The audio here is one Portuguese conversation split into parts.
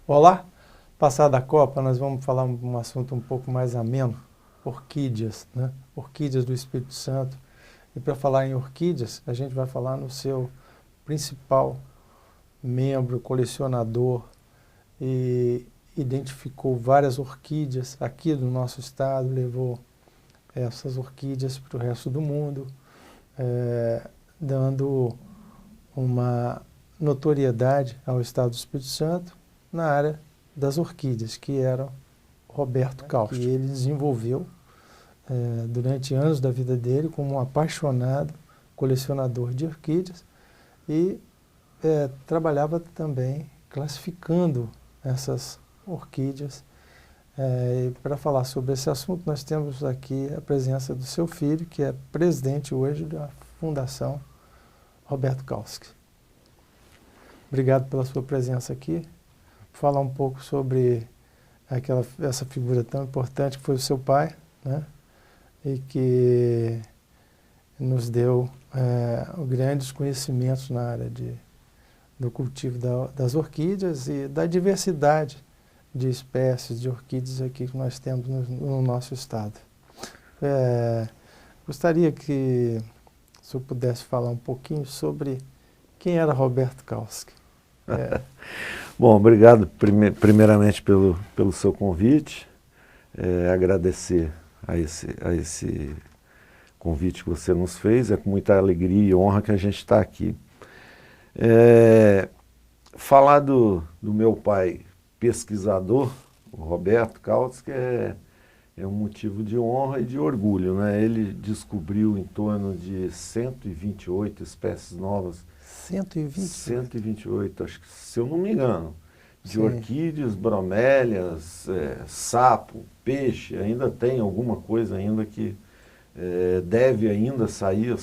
Olá, passada a Copa, nós vamos falar um assunto um pouco mais ameno, orquídeas, né? Orquídeas do Espírito Santo. E para falar em orquídeas, a gente vai falar no seu principal membro, colecionador, e identificou várias orquídeas aqui do nosso estado, levou essas orquídeas para o resto do mundo, dando uma notoriedade ao estado do Espírito Santo na área das orquídeas, que era Roberto Causto. E ele desenvolveu durante anos da vida dele como um apaixonado colecionador de orquídeas e trabalhava também classificando essas orquídeas. E para falar sobre esse assunto, nós temos aqui a presença do seu filho, que é presidente hoje da Fundação Roberto Causto. Obrigado pela sua presença aqui. Falar um pouco sobre essa figura tão importante que foi o seu pai, né? E que nos deu grandes conhecimentos na área do cultivo das orquídeas e da diversidade de espécies de orquídeas aqui que nós temos no nosso estado. Gostaria que o senhor pudesse falar um pouquinho sobre quem era Roberto Causto. Bom, obrigado primeiramente pelo seu convite, agradecer a esse convite que você nos fez, é com muita alegria e honra que a gente está aqui. Falar do meu pai pesquisador, o Roberto Causto, que é um motivo de honra e de orgulho, né? Ele descobriu em torno de 128 espécies novas. 128, acho que, se eu não me engano, de Sim. Orquídeas, bromélias, sapo, peixe, ainda tem alguma coisa ainda que deve ainda sair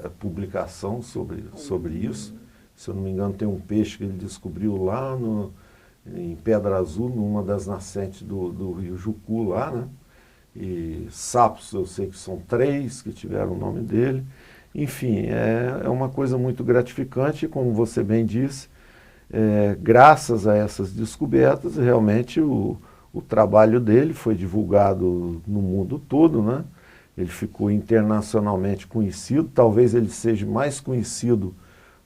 a publicação sobre isso. Se eu não me engano, tem um peixe que ele descobriu lá em Pedra Azul, numa das nascentes do rio Jucu lá, né? E sapos, eu sei que são 3 que tiveram o nome dele. Enfim, é uma coisa muito gratificante, como você bem disse, graças a essas descobertas, realmente o trabalho dele foi divulgado no mundo todo, né? Ele ficou internacionalmente conhecido, talvez ele seja mais conhecido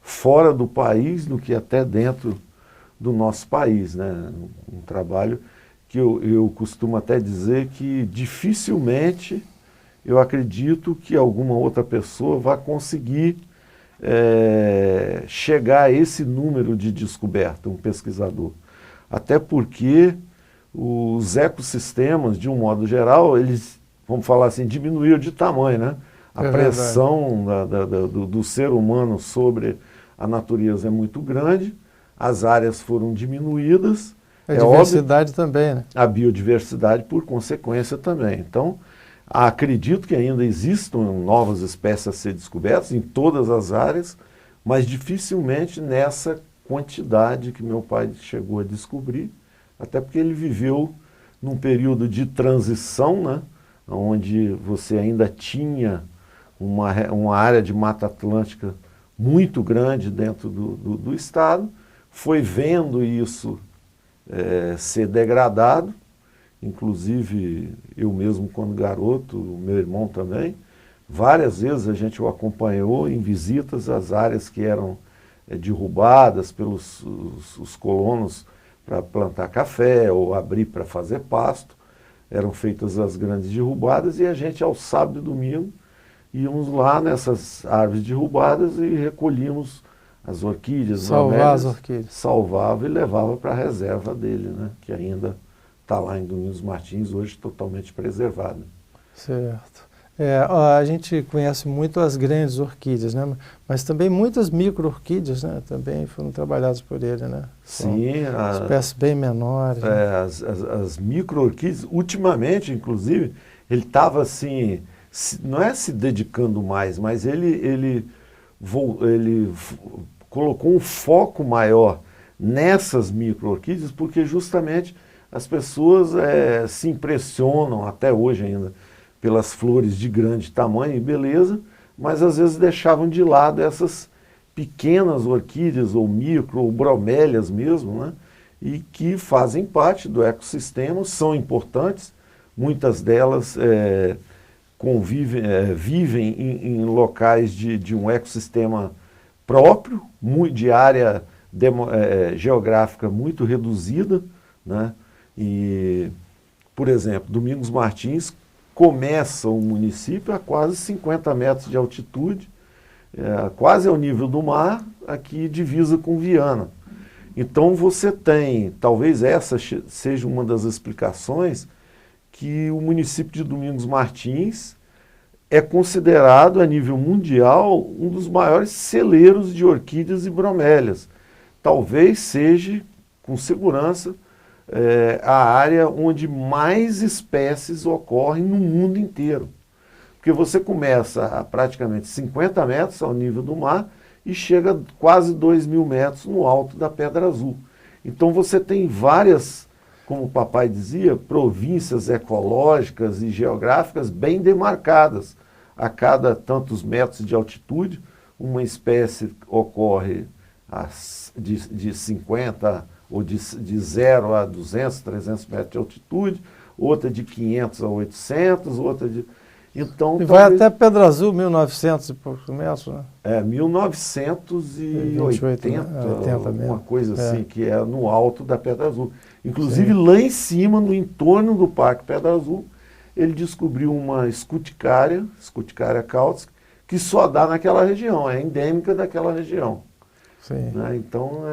fora do país do que até dentro do nosso país, né? Um trabalho que eu costumo até dizer que dificilmente eu acredito que alguma outra pessoa vai conseguir chegar a esse número de descoberta, um pesquisador. Até porque os ecossistemas, de um modo geral, eles, vamos falar assim, diminuíram de tamanho, né? A pressão do ser humano sobre a natureza é muito grande, as áreas foram diminuídas. A diversidade óbvio, também, né? A biodiversidade, por consequência, também. Então, acredito que ainda existam novas espécies a ser descobertas em todas as áreas, mas dificilmente nessa quantidade que meu pai chegou a descobrir, até porque ele viveu num período de transição, né, onde você ainda tinha uma área de Mata Atlântica muito grande dentro do estado, foi vendo isso ser degradado. Inclusive, eu mesmo quando garoto, o meu irmão também, várias vezes a gente o acompanhou em visitas às áreas que eram derrubadas pelos os colonos para plantar café ou abrir para fazer pasto. Eram feitas as grandes derrubadas e a gente, ao sábado e domingo, íamos lá nessas árvores derrubadas e recolhíamos as orquídeas. Salvar as orquídeas. Salvava e levava para a reserva dele, né? Que ainda está lá em Domingos Martins, hoje totalmente preservado. Certo. A gente conhece muito as grandes orquídeas, né? Mas também muitas micro-orquídeas, né? Também foram trabalhadas por ele, né? Sim. Espécies bem menores. Né? As micro-orquídeas, ultimamente, inclusive, ele estava assim, não é se dedicando mais, mas ele colocou um foco maior nessas micro-orquídeas, porque justamente as pessoas se impressionam, até hoje ainda, pelas flores de grande tamanho e beleza, mas às vezes deixavam de lado essas pequenas orquídeas, ou micro, ou bromélias mesmo, né? e que fazem parte do ecossistema, são importantes, muitas delas vivem em locais de um ecossistema próprio, de área geográfica muito reduzida, né? E, por exemplo, Domingos Martins começa o município a quase 50 metros de altitude, quase ao nível do mar, aqui divisa com Viana. Então você tem, talvez essa seja uma das explicações, que o município de Domingos Martins é considerado a nível mundial um dos maiores celeiros de orquídeas e bromélias. Talvez seja, com segurança, a área onde mais espécies ocorrem no mundo inteiro. Porque você começa a praticamente 50 metros ao nível do mar e chega a quase 2.000 metros no alto da Pedra Azul. Então você tem várias, como o papai dizia, províncias ecológicas e geográficas bem demarcadas. A cada tantos metros de altitude, uma espécie ocorre de 50 ou de 0 a 200, 300 metros de altitude, outra de 500 a 800, outra de... Então, e vai até Pedra Azul, 1.900 e poucos metros, né? 1980, né? uma coisa assim, que é no alto da Pedra Azul. Inclusive, lá em cima, no entorno do Parque Pedra Azul, ele descobriu uma Scuticária cautis, que só dá naquela região, é endêmica daquela região. Sim. Né? Então,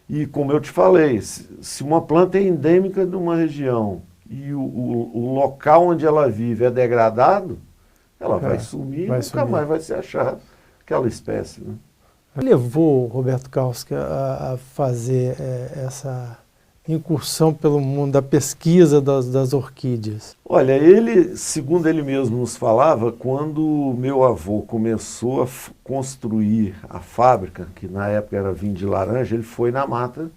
e como eu te falei, se uma planta é endêmica de uma região e o local onde ela vive é degradado, ela vai sumir e nunca mais vai ser achada aquela espécie. Né? Levou Roberto Kautsky a fazer essa incursão pelo mundo da pesquisa das orquídeas? Olha, ele, segundo ele mesmo nos falava, quando meu avô começou a construir a fábrica, que na época era vinho de laranja, ele foi na mata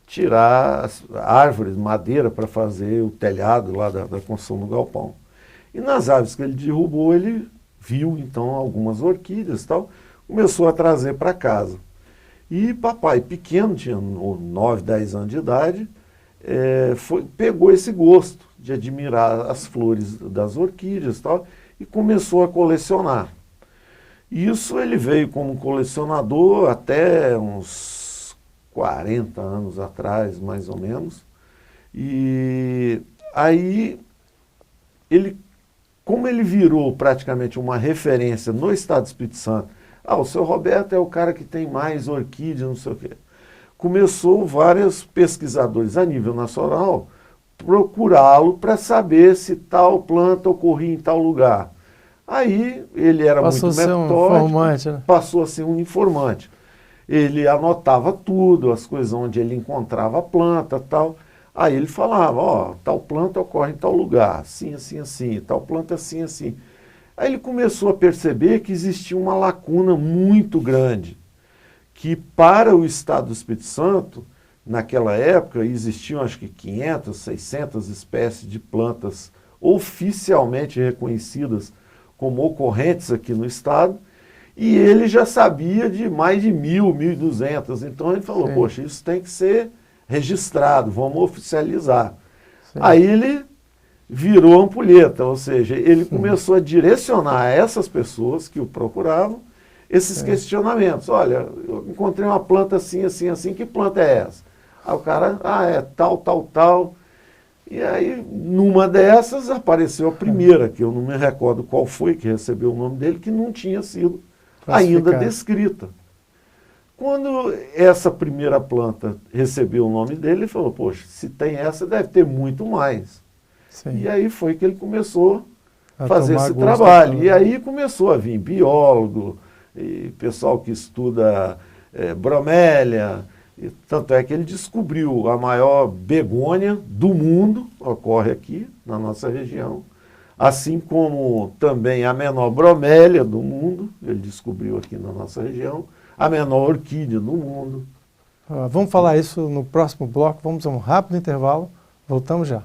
tirar as árvores, madeira, para fazer o telhado lá da construção do galpão. E nas árvores que ele derrubou, ele viu então algumas orquídeas e tal, começou a trazer para casa. E papai, pequeno, tinha 9, 10 anos de idade, pegou esse gosto de admirar as flores das orquídeas e tal, e começou a colecionar. Isso ele veio como colecionador até uns 40 anos atrás, mais ou menos. E aí, como ele virou praticamente uma referência no estado do Espírito Santo, o seu Roberto é o cara que tem mais orquídeas, não sei o quê. Começou vários pesquisadores a nível nacional procurá-lo para saber se tal planta ocorria em tal lugar. Aí ele era muito metódico, passou a ser um informante. Ele anotava tudo, as coisas onde ele encontrava a planta, tal. Aí ele falava, tal planta ocorre em tal lugar, assim, assim, assim, tal planta assim, assim. Aí ele começou a perceber que existia uma lacuna muito grande, que para o estado do Espírito Santo, naquela época, existiam acho que 500, 600 espécies de plantas oficialmente reconhecidas como ocorrentes aqui no estado, e ele já sabia de mais de 1.000, 1.200. Então ele falou, poxa, isso tem que ser registrado, vamos oficializar. Sim. Aí ele virou ampulheta, ou seja, ele começou a direcionar a essas pessoas que o procuravam esses questionamentos. Olha, eu encontrei uma planta assim, assim, assim, que planta é essa? Aí o cara, é tal, tal, tal. E aí, numa dessas, apareceu a primeira, que eu não me recordo qual foi que recebeu o nome dele, que não tinha sido ainda descrita. Quando essa primeira planta recebeu o nome dele, ele falou, poxa, se tem essa, deve ter muito mais. Sim. E aí foi que ele começou a fazer esse trabalho. E aí começou a vir biólogo, e pessoal que estuda bromélia, e tanto é que ele descobriu a maior begônia do mundo, ocorre aqui na nossa região, assim como também a menor bromélia do mundo, ele descobriu aqui na nossa região, a menor orquídea do mundo. Vamos falar isso no próximo bloco, vamos a um rápido intervalo, voltamos já.